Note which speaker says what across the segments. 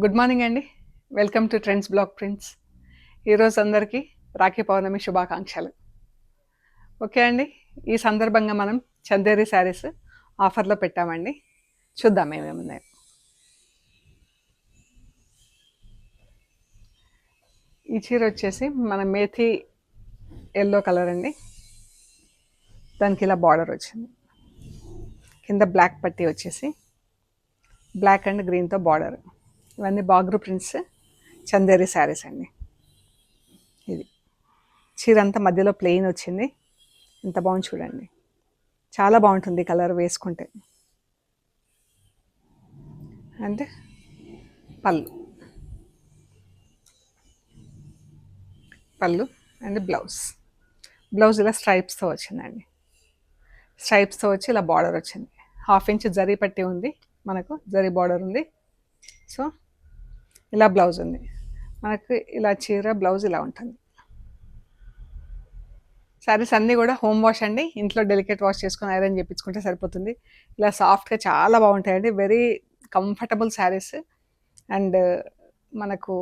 Speaker 1: Good morning అండి. Welcome to trends block prints. ఈరోజు అందరికీ రాఖీ పౌర్ణమి శుభాకాంక్షలు. ఓకే అండి, ఈ సందర్భంగా మనం చందేరి శారీస్ ఆఫర్లో పెట్టామండి. చూద్దాం ఏమేమున్నాయి. ఈ చీర వచ్చేసి మన మేథీ ఎల్లో కలర్ అండి. దానికి ఇలా బార్డర్ వచ్చింది. కింద బ్లాక్ పట్టీ వచ్చేసి బ్లాక్ అండ్ గ్రీన్తో బార్డర్. ఇవన్నీ బాగ్రూ ప్రింట్స్ చందేరి శారీస్ అండి. ఇది చీర అంతా మధ్యలో ప్లెయిన్ వచ్చింది. ఎంత బాగుంది చూడండి, చాలా బాగుంటుంది కలర్ వేసుకుంటే. అంటే పళ్ళు అండ్ బ్లౌజ్ ఇలా స్ట్రైప్స్తో వచ్చిందండి. స్ట్రైప్స్తో వచ్చి ఇలా బార్డర్ వచ్చింది. 1/2 ఇంచ్ జరీ పట్టి ఉంది, మనకు జరీ బార్డర్ ఉంది. సో ఇలా బ్లౌజ్ ఉంది మనకు. ఇలా చీర బ్లౌజ్ ఇలా ఉంటుంది. శారీస్ అన్నీ కూడా హోమ్ వాష్ అండి. ఇంట్లో డెలికేట్ వాష్ చేసుకొని ఐరన్ చేయించుకుంటే సరిపోతుంది. ఇలా సాఫ్ట్గా చాలా బాగుంటాయండి. Very comfortable saris. అండ్ మనకు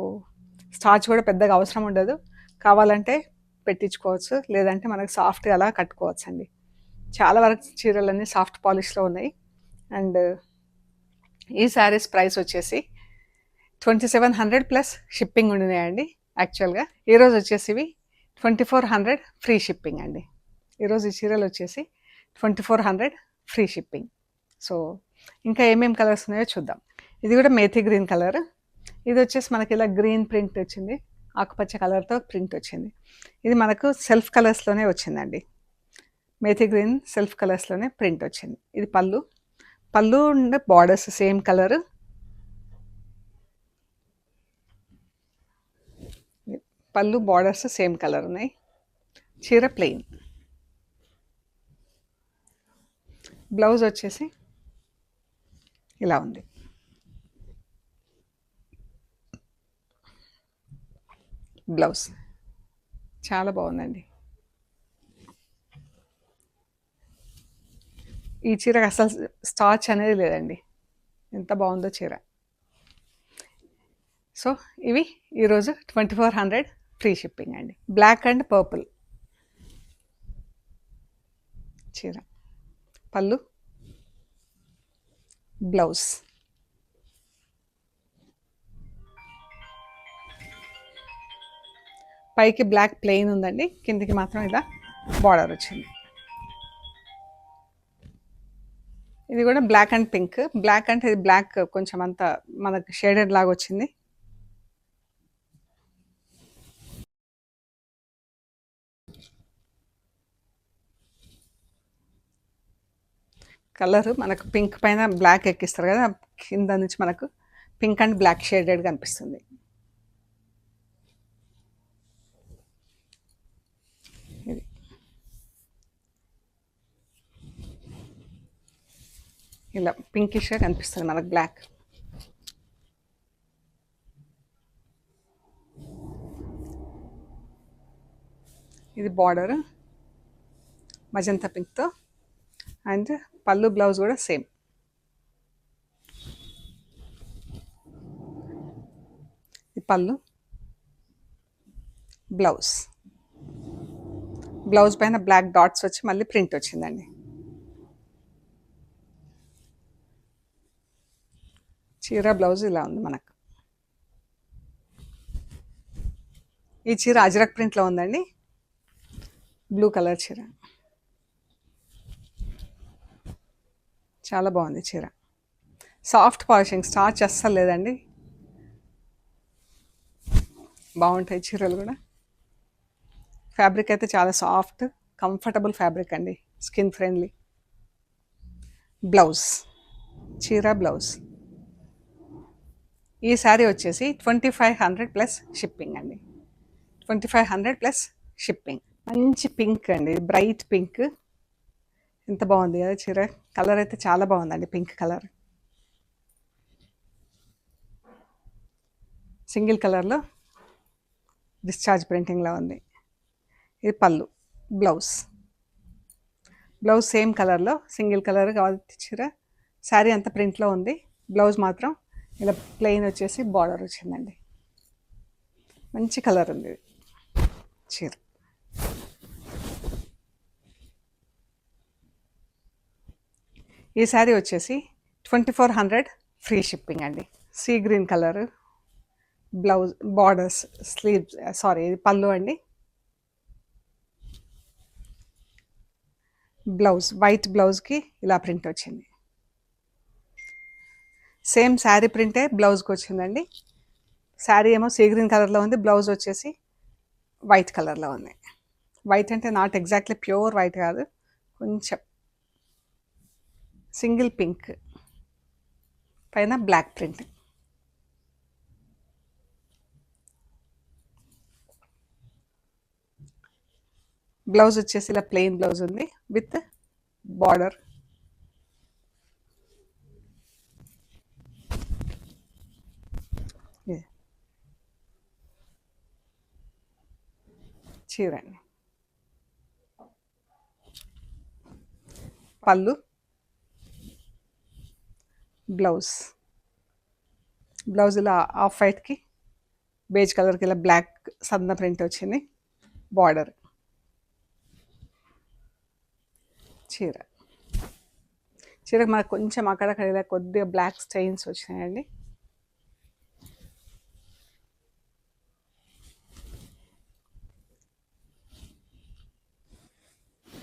Speaker 1: స్టార్చ్ కూడా పెద్దగా అవసరం ఉండదు. కావాలంటే పెట్టించుకోవచ్చు, లేదంటే మనకు సాఫ్ట్గా అలా కట్టుకోవచ్చు అండి. చాలా వరకు చీరలన్నీ సాఫ్ట్ పాలిష్లో ఉన్నాయి. అండ్ ఈ శారీస్ ప్రైస్ వచ్చేసి 2700 ప్లస్ షిప్పింగ్ ఉండినాయండి. యాక్చువల్గా ఈరోజు వచ్చేసి 2400 ఫ్రీ షిప్పింగ్ అండి. ఈరోజు ఈ చీరలు వచ్చేసి 2400 ఫ్రీ షిప్పింగ్. సో ఇంకా ఏమేమి కలర్స్ ఉన్నాయో చూద్దాం. ఇది కూడా మేథీ గ్రీన్ కలర్. ఇది వచ్చేసి మనకి ఇలా గ్రీన్ ప్రింట్ వచ్చింది, ఆకుపచ్చ కలర్తో ప్రింట్ వచ్చింది. ఇది మనకు సెల్ఫ్ కలర్స్లోనే వచ్చిందండి. మేథీ గ్రీన్ సెల్ఫ్ కలర్స్లోనే ప్రింట్ వచ్చింది. ఇది పళ్ళు అండ్ బార్డర్స్ సేమ్ కలర్. పళ్ళు బార్డర్స్ సేమ్ కలర్ ఉన్నాయి. చీర ప్లెయిన్. బ్లౌజ్ వచ్చేసి ఇలా ఉంది. బ్లౌజ్ చాలా బాగుందండి. ఈ చీరకు అసలు స్టార్చ్ అనేది లేదండి. ఎంత బాగుందో చీర. సో ఇవి ఈరోజు 2400 ఫ్రీ షిప్పింగ్ అండి. బ్లాక్ అండ్ పర్పుల్ చీర. పళ్ళు, బ్లౌజ్. పైకి బ్లాక్ ప్లెయిన్ ఉందండి, కిందికి మాత్రం ఇలా బార్డర్ వచ్చింది. ఇది కూడా బ్లాక్ అండ్ పింక్. బ్లాక్ అంటే ఇది బ్లాక్ కొంచెం అంతా మనకు షేడెడ్ లాగా వచ్చింది. కలరు మనకు పింక్ పైన బ్లాక్ ఎక్కిస్తారు కదా, కింద నుంచి మనకు పింక్ అండ్ బ్లాక్ షేడెడ్ కనిపిస్తుంది. ఇది ఇలా పింకిష్గా కనిపిస్తుంది మనకు బ్లాక్. ఇది బార్డర్ మజంతా పింక్తో. అండ్ పళ్ళు బ్లౌజ్ కూడా సేమ్. ఈ పళ్ళు, బ్లౌజ్ పైన బ్లాక్ డాట్స్ వచ్చి మళ్ళీ ప్రింట్ వచ్చిందండి. చీర బ్లౌజ్ ఇలా ఉంది మనకు. ఈ చీర అజరక్ ప్రింట్లో ఉందండి. బ్లూ కలర్ చీర. చాలా బాగుంది చీర. సాఫ్ట్ పాలిషింగ్, స్టార్చ్ అస్సలు లేదండి. బాగుంటాయి చీరలు కూడా. ఫ్యాబ్రిక్ అయితే చాలా సాఫ్ట్ కంఫర్టబుల్ ఫ్యాబ్రిక్ అండి, స్కిన్ ఫ్రెండ్లీ. బ్లౌజ్, చీర బ్లౌజ్. ఈ శారీ వచ్చేసి 2500 ప్లస్ షిప్పింగ్ అండి. 2500 ప్లస్ షిప్పింగ్. మంచి పింక్ అండి, బ్రైట్ పింక్. ఎంత బాగుంది కదా చీర. కలర్ అయితే చాలా బాగుందండి, పింక్ కలర్. సింగిల్ కలర్లో డిశ్చార్జ్ ప్రింటింగ్లో ఉంది. ఇది పళ్ళు, బ్లౌజ్ సేమ్ కలర్లో సింగిల్ కలర్ కావాలి చీర. శారీ అంతా ప్రింట్లో ఉంది, బ్లౌజ్ మాత్రం ఇలా ప్లెయిన్ వచ్చేసి బార్డర్ వచ్చిందండి. మంచి కలర్ ఉంది ఇది చీర. ఈ శారీ వచ్చేసి 2400 ఫ్రీ షిప్పింగ్ అండి. Sea green colour blouse, borders, sleeves, sorry ఇది పళ్ళు అండి. బ్లౌజ్ వైట్ బ్లౌజ్కి ఇలా ప్రింట్ వచ్చింది. సేమ్ శారీ ప్రింటే బ్లౌజ్కి వచ్చిందండి. శారీ ఏమో సీ గ్రీన్ కలర్లో ఉంది, బ్లౌజ్ వచ్చేసి వైట్ కలర్లో ఉంది. వైట్ అంటే నాట్ ఎగ్జాక్ట్లీ ప్యూర్ వైట్ కాదు, కొంచెం సింగిల్ పింక్ పైన బ్లాక్ ప్రింట్. బ్లౌజ్ వచ్చేసి ఇలా ప్లెయిన్ బ్లౌజ్ ఉంది విత్ బార్డర్. చీర అండి. పళ్ళు, బ్లౌజ్. బ్లౌజ్ ఇలా ఆఫ్ వైట్కి బేజ్ కలర్కి ఇలా బ్లాక్ సన్న ప్రింట్ వచ్చింది. బార్డర్. చీర చీరకు మనకు కొంచెం అక్కడక్కడ ఇలా కొద్దిగా బ్లాక్ స్టెయిన్స్ వచ్చినాయండి.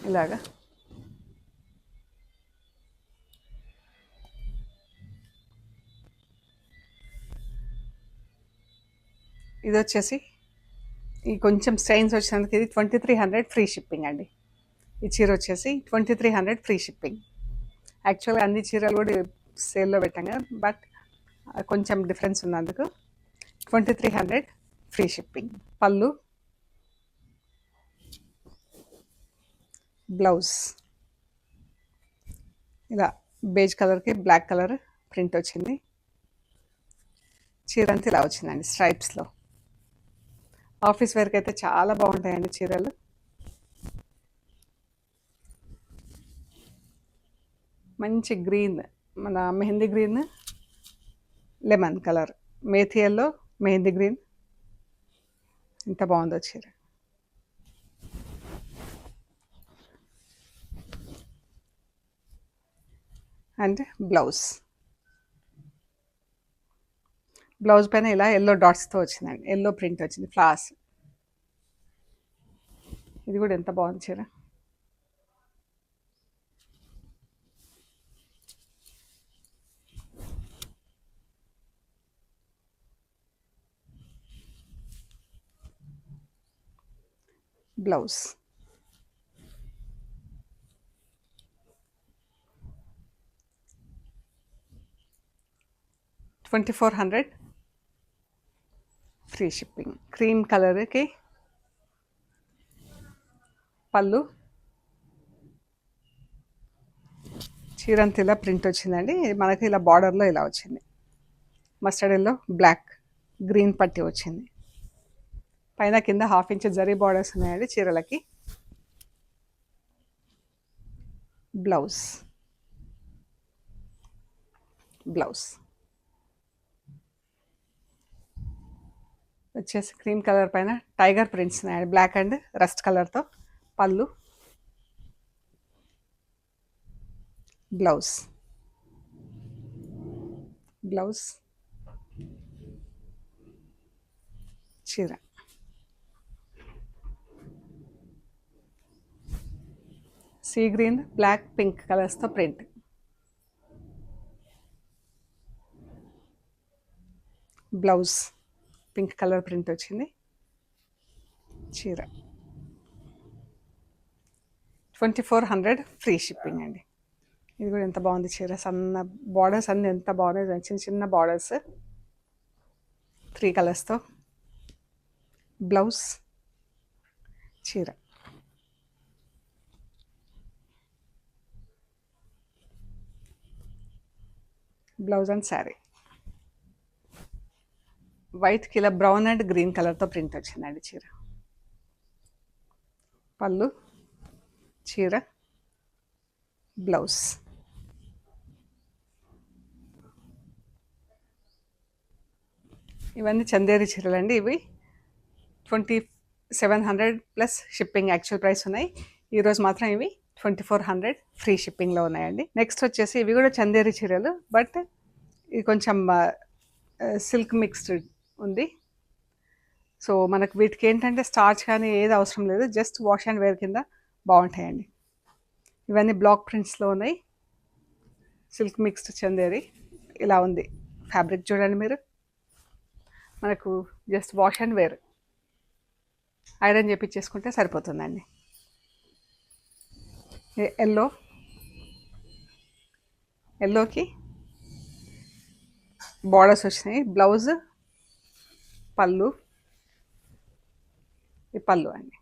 Speaker 1: ఇలాగా ఇది వచ్చేసి ఈ కొంచెం స్టెయిన్స్ వచ్చినందుకు ఇది 2300 ఫ్రీ షిప్పింగ్ అండి. ఈ చీర వచ్చేసి 2300 ఫ్రీ షిప్పింగ్. యాక్చువల్గా అన్ని చీరలు కూడా సేల్లో పెట్టాం కదా, బట్ కొంచెం డిఫరెన్స్ ఉన్నందుకు 2300 ఫ్రీ షిప్పింగ్. పళ్ళు, బ్లౌజ్ ఇలా బేజ్ కలర్కి బ్లాక్ కలర్ ప్రింట్ వచ్చింది. చీర అంతా ఇలా వచ్చిందండి స్ట్రైప్స్లో. ఆఫీస్ వేర్కి అయితే చాలా బాగుంటాయండి చీరలు. మంచి గ్రీన్, మన mehndi green, lemon colour, methi yellow, mehndi green, ఎంత బాగుందో చీర. And blouse. బ్లౌజ్ పైన ఇలా ఎల్లో డాట్స్తో వచ్చిందండి, ఎల్లో ప్రింట్ వచ్చింది, ఫ్లవర్స్. ఇది కూడా ఎంత బాగుంది చీర. బ్లౌజ్. $2400 free shipping. క్రీమ్ కలర్కి పళ్ళు, చీరంతా ఇలా ప్రింట్ వచ్చిందండి. మనకి ఇలా బార్డర్లో ఇలా వచ్చింది. మస్టర్డ్ ఎల్లో, బ్లాక్, గ్రీన్ పట్టి వచ్చింది. పైన కింద 1/2 ఇంచ్ జరీ బార్డర్స్ ఉన్నాయండి చీరలకి. బ్లౌజ్. బ్లౌజ్ వచ్చేసి క్రీమ్ కలర్ పైన టైగర్ ప్రింట్స్ ఉన్నాయండి, బ్లాక్ అండ్ రస్ట్ కలర్తో. పళ్ళు, బ్లౌజ్. బ్లౌజ్, చీర. సీ గ్రీన్, బ్లాక్, పింక్ కలర్స్తో print. Blouse pink colour print వచ్చింది. చీర 2400 ఫ్రీ షిప్పింగ్ అండి. ఇది కూడా ఎంత బాగుంది చీర. సన్న బార్డర్స్ అన్నీ ఎంత బాగున్నాయి, చిన్న చిన్న బార్డర్స్, 3 కలర్స్తో. బ్లౌజ్, చీర. Blouse and sari. వైట్కి ఇలా బ్రౌన్ అండ్ గ్రీన్ కలర్తో ప్రింట్ వచ్చిందండి చీర. పళ్ళు, చీర, బ్లౌజ్. ఇవన్నీ చందేరి చీరలండి. ఇవి 2700 ప్లస్ షిప్పింగ్ యాక్చువల్ ప్రైస్ ఉన్నాయి. ఈరోజు మాత్రం ఇవి 2400 ఫ్రీ షిప్పింగ్లో ఉన్నాయండి. నెక్స్ట్ వచ్చేసి ఇవి కూడా చందేరి చీరలు, బట్ ఇది కొంచెం సిల్క్ మిక్స్డ్ ఉంది. సో మనకు వీటికి ఏంటంటే స్టార్చ్ కానీ ఏది అవసరం లేదు, జస్ట్ వాష్ అండ్ వేర్ కింద బాగుంటాయండి. ఇవన్నీ బ్లాక్ ప్రింట్స్లో ఉన్నాయి. సిల్క్ మిక్స్డ్ చందేరి ఇలా ఉంది. ఫ్యాబ్రిక్ చూడండి మీరు. మనకు just wash and wear iron చేపించేసుకుంటే సరిపోతుందండి. ఎల్లోకి బార్డర్స్ వచ్చినాయి. బ్లౌజ్, పళ్ళు, ఈ పళ్ళు అండి.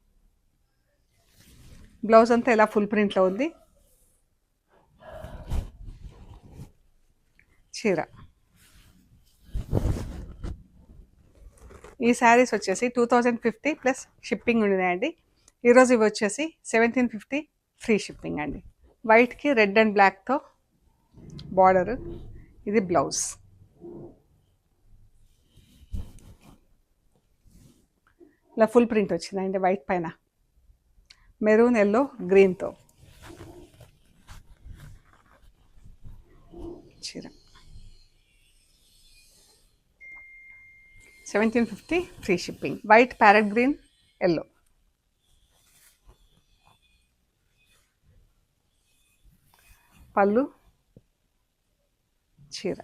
Speaker 1: బ్లౌజ్ అంతా ఇలా ఫుల్ ప్రింట్లో ఉంది. చీర. ఈ శారీస్ వచ్చేసి 2050 ప్లస్ షిప్పింగ్ ఉన్నాయండి. ఈరోజు ఇవి వచ్చేసి 1750 ఫ్రీ షిప్పింగ్ అండి. వైట్కి రెడ్ అండ్ బ్లాక్తో బార్డరు. ఇది బ్లౌజ్. ఇలా ఫుల్ ప్రింట్ వచ్చిందండి వైట్ పైన, మెరూన్, ఎల్లో, గ్రీన్తో చీర. 1750 free shipping. White, parrot green, yellow. పళ్ళు, చీర,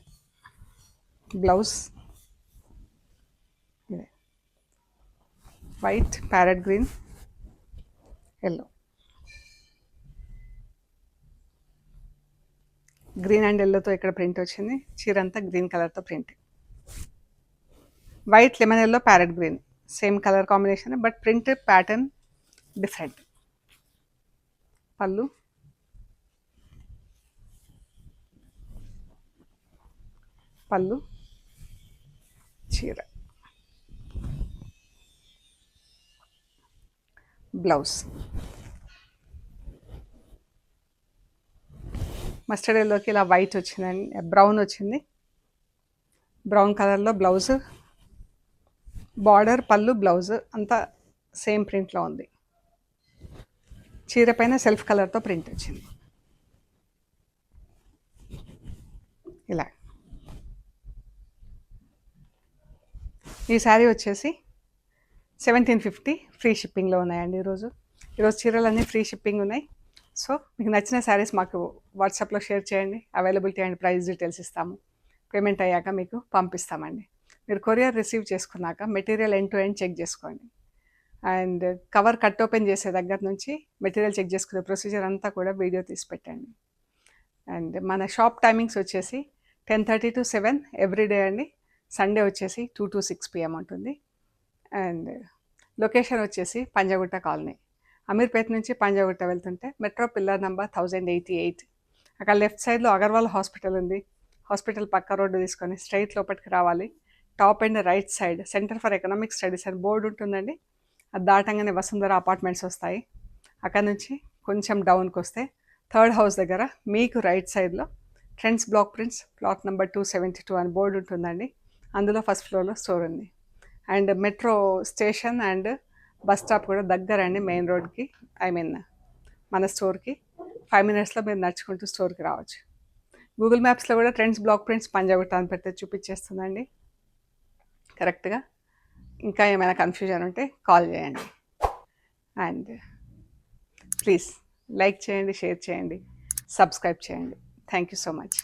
Speaker 1: బ్లౌజ్ ఇదే white, parrot green, yellow. Green and ఎల్లోతో ఇక్కడ ప్రింట్ వచ్చింది. చీర అంతా గ్రీన్ కలర్తో print. White, lemon yellow, parrot green same colour combination, but print pattern different. పళ్ళు, చీర, బ్లౌజ్. మస్టర్డ్ ఎల్లోకి ఇలా వైట్ వచ్చిందండి, బ్రౌన్ వచ్చింది. బ్రౌన్ కలర్లో బ్లౌజ్, బార్డర్, పళ్ళు, బ్లౌజ్ అంతా సేమ్ ప్రింట్లో ఉంది. చీర పైన సెల్ఫ్ కలర్తో ప్రింట్ వచ్చింది ఇలా. ఈ శారీ వచ్చేసి 1750 ఫ్రీ షిప్పింగ్లో ఉన్నాయండి. ఈరోజు చీరలన్నీ ఫ్రీ షిప్పింగ్ ఉన్నాయి. సో మీకు నచ్చిన శారీస్ మాకు వాట్సాప్లో షేర్ చేయండి. అవైలబిలిటీ అండ్ ప్రైస్ డీటెయిల్స్ ఇస్తాము. పేమెంట్ అయ్యాక మీకు పంపిస్తామండి. మీరు కొరియర్ రిసీవ్ చేసుకున్నాక material end to end check చేసుకోండి. అండ్ కవర్ కట్ ఓపెన్ చేసే దగ్గర నుంచి మెటీరియల్ చెక్ చేసుకునే ప్రొసీజర్ అంతా కూడా వీడియో తీసి పెట్టండి. అండ్ మన షాప్ టైమింగ్స్ వచ్చేసి 10:30 to 7 ఎవ్రీడే అండి. సండే వచ్చేసి 2 to 6 PM ఉంటుంది. అండ్ లొకేషన్ వచ్చేసి పంజాగుట్ట కాలనీ. అమీర్పేట నుంచి పంజాగుట్ట వెళ్తుంటే మెట్రో పిల్లర్ నెంబర్ 1088. అక్కడ లెఫ్ట్ సైడ్లో అగర్వాల్ హాస్పిటల్ ఉంది. హాస్పిటల్ పక్క రోడ్డు తీసుకొని స్ట్రైట్ లోపలికి రావాలి. Top and right side centre for economic studies అని బోర్డు ఉంటుందండి. అది దాటంగానే వసుంధర అపార్ట్మెంట్స్ వస్తాయి. అక్కడ నుంచి కొంచెం డౌన్కి వస్తే థర్డ్ హౌస్ దగ్గర మీకు రైట్ సైడ్లో trends block prints plot number 272 అని బోర్డు ఉంటుందండి. అందులో ఫస్ట్ ఫ్లోర్లో స్టోర్ ఉంది. And metro station and bus stop కూడా దగ్గర అండి. మెయిన్ రోడ్కి, మన స్టోర్కి 5 minutesలో మీరు నడుచుకుంటూ స్టోర్కి రావచ్చు. గూగుల్ మ్యాప్స్లో కూడా ట్రెండ్స్ బ్లాక్ ప్రింట్స్ పంజాగుట్ట అని పెడితే చూపించేస్తుందండి కరెక్ట్గా. ఇంకా ఏమైనా కన్ఫ్యూజన్ ఉంటే కాల్ చేయండి. అండ్ ప్లీజ్ లైక్ చేయండి, షేర్ చేయండి, సబ్స్క్రైబ్ చేయండి. Thank you so much.